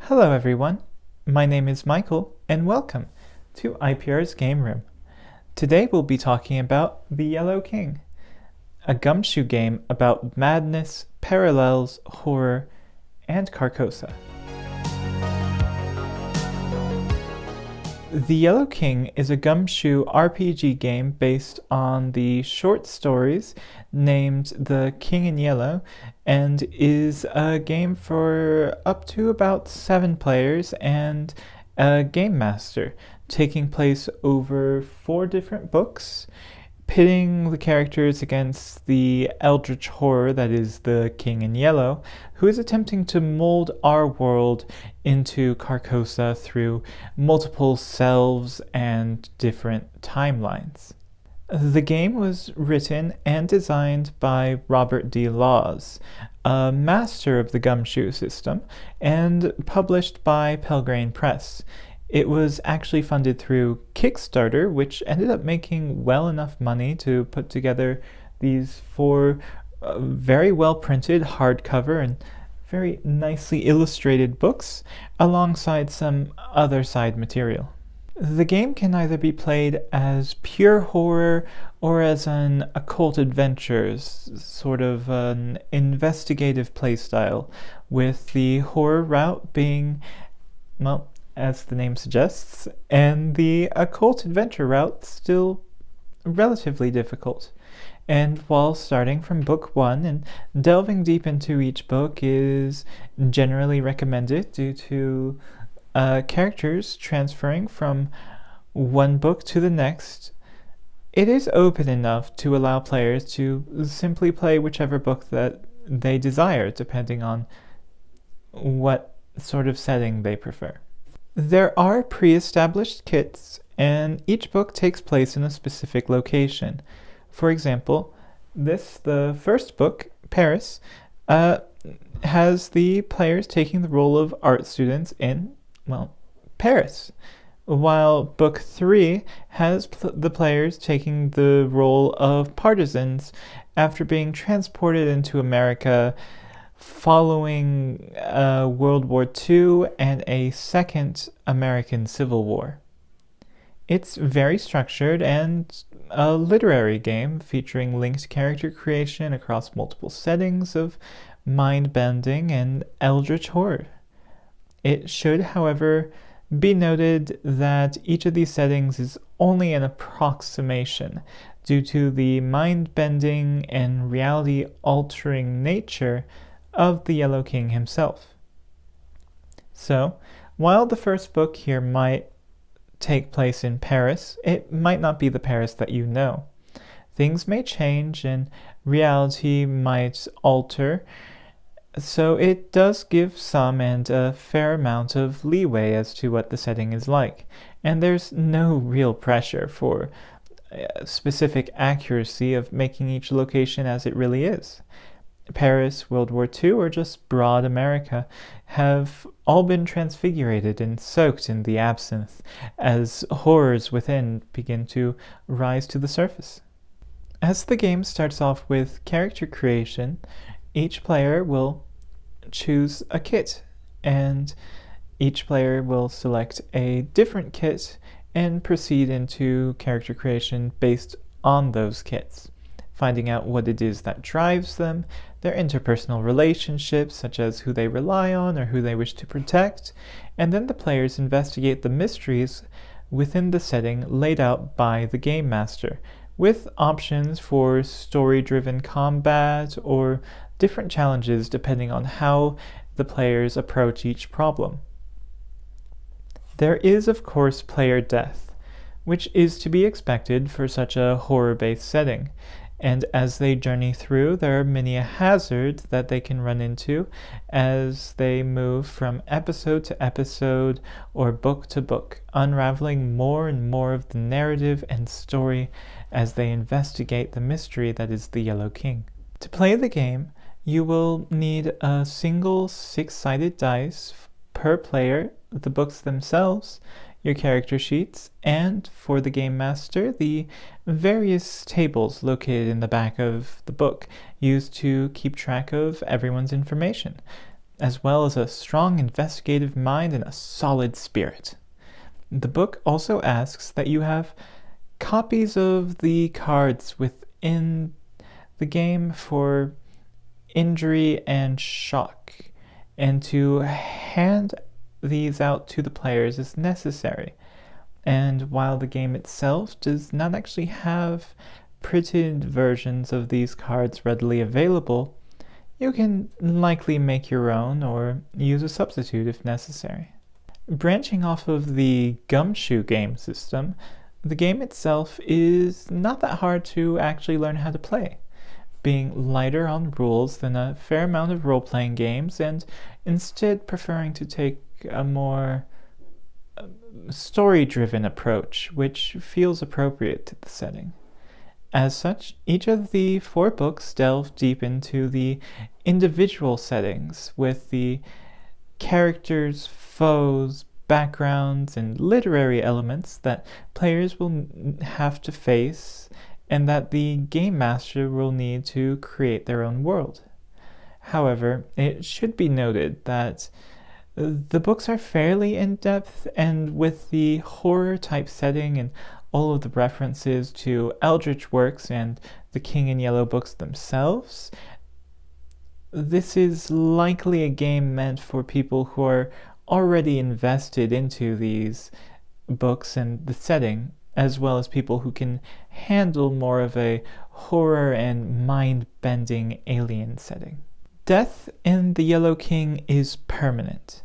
Hello everyone, my name is Michael and welcome to IPR's Game Room. Today we'll be talking about The Yellow King, a gumshoe game about madness, parallels, horror, and Carcosa. The Yellow King is a gumshoe RPG game based on the short stories named The King in Yellow and is a game for up to about 7 players and a game master, taking place over 4 different books, pitting the characters against the eldritch horror that is the King in Yellow, who is attempting to mold our world into Carcosa through multiple selves and different timelines. The game was written and designed by Robert D. Laws, a master of the gumshoe system, and published by Pelgrane Press. It was actually funded through Kickstarter, which ended up making well enough money to put together these 4 very well printed hardcover and very nicely illustrated books, alongside some other side material. The game can either be played as pure horror or as an occult adventure, sort of an investigative playstyle, with the horror route being, well, as the name suggests, and the occult adventure route still relatively difficult. And while starting from book 1 and delving deep into each book is generally recommended due to characters transferring from one book to the next, it is open enough to allow players to simply play whichever book that they desire, depending on what sort of setting they prefer. There are pre-established kits, and each book takes place in a specific location. For example, the first book, Paris, has the players taking the role of art students in, Paris, while book 3 has the players taking the role of partisans after being transported into America following World War II and a second American Civil War. It's very structured and a literary game featuring linked character creation across multiple settings of mind-bending and eldritch horror. It should, however, be noted that each of these settings is only an approximation due to the mind-bending and reality-altering nature of the Yellow King himself. So, while the first book here might take place in Paris, it might not be the Paris that you know. Things may change and reality might alter, so it does give some and a fair amount of leeway as to what the setting is like, and there's no real pressure for specific accuracy of making each location as it really is. Paris, World War II, or just broad America have all been transfigurated and soaked in the absinthe as horrors within begin to rise to the surface. As the game starts off with character creation, each player will choose a kit, and each player will select a different kit and proceed into character creation based on those kits, finding out what it is that drives them, their interpersonal relationships, such as who they rely on or who they wish to protect, and then the players investigate the mysteries within the setting laid out by the game master, with options for story-driven combat or different challenges depending on how the players approach each problem. There is, of course, player death, which is to be expected for such a horror-based setting, and as they journey through, there are many a hazard that they can run into as they move from episode to episode or book to book, unraveling more and more of the narrative and story as they investigate the mystery that is the Yellow King. To play the game, you will need a single 6-sided dice per player, the books themselves, your character sheets, and for the game master, the various tables located in the back of the book used to keep track of everyone's information. as well as a strong investigative mind and a solid spirit. The book also asks that you have copies of the cards within the game for injury and shock, and to hand these out to the players is necessary. And while the game itself does not actually have printed versions of these cards readily available, you can likely make your own or use a substitute if necessary. Branching off of the Gumshoe game system, the game itself is not that hard to actually learn how to play, being lighter on rules than a fair amount of role-playing games, and instead preferring to take a more story-driven approach, which feels appropriate to the setting. As such, each of the 4 books delve deep into the individual settings with the characters, foes, backgrounds, and literary elements that players will have to face and that the game master will need to create their own world. However, it should be noted that the books are fairly in-depth, and with the horror-type setting and all of the references to Eldritch works and the King in Yellow books themselves, this is likely a game meant for people who are already invested into these books and the setting, as well as people who can handle more of a horror and mind-bending alien setting. Death in the Yellow King is permanent,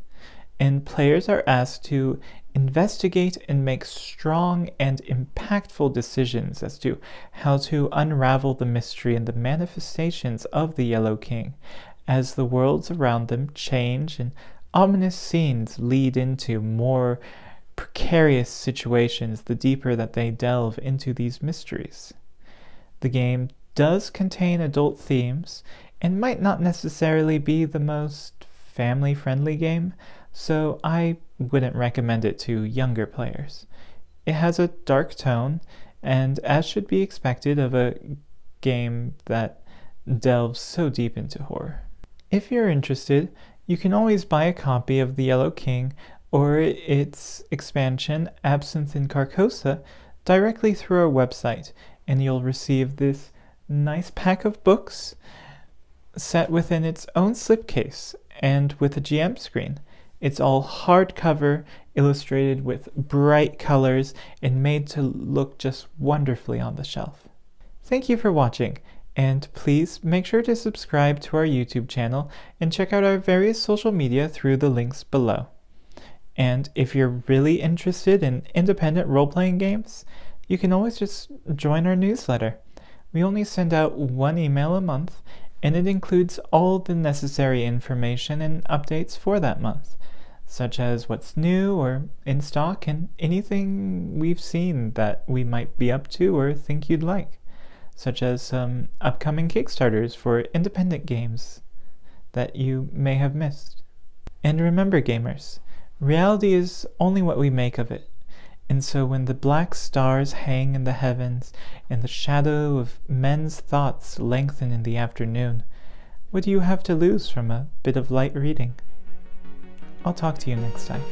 and players are asked to investigate and make strong and impactful decisions as to how to unravel the mystery and the manifestations of the Yellow King, as the worlds around them change and ominous scenes lead into more precarious situations the deeper that they delve into these mysteries. The game does contain adult themes and might not necessarily be the most family-friendly game, so I wouldn't recommend it to younger players. It has a dark tone, and as should be expected of a game that delves so deep into horror. If you're interested, you can always buy a copy of The Yellow King or its expansion, Absinthe in Carcosa, directly through our website, and you'll receive this nice pack of books set within its own slipcase and with a GM screen. It's all hardcover, illustrated with bright colors, and made to look just wonderfully on the shelf. Thank you for watching, and please make sure to subscribe to our YouTube channel and check out our various social media through the links below. And if you're really interested in independent role-playing games, you can always just join our newsletter. We only send out 1 email a month, and it includes all the necessary information and updates for that month, such as what's new or in stock and anything we've seen that we might be up to or think you'd like, such as some upcoming Kickstarters for independent games that you may have missed. And remember, gamers, reality is only what we make of it. And so when the black stars hang in the heavens and the shadow of men's thoughts lengthen in the afternoon, what do you have to lose from a bit of light reading? I'll talk to you next time.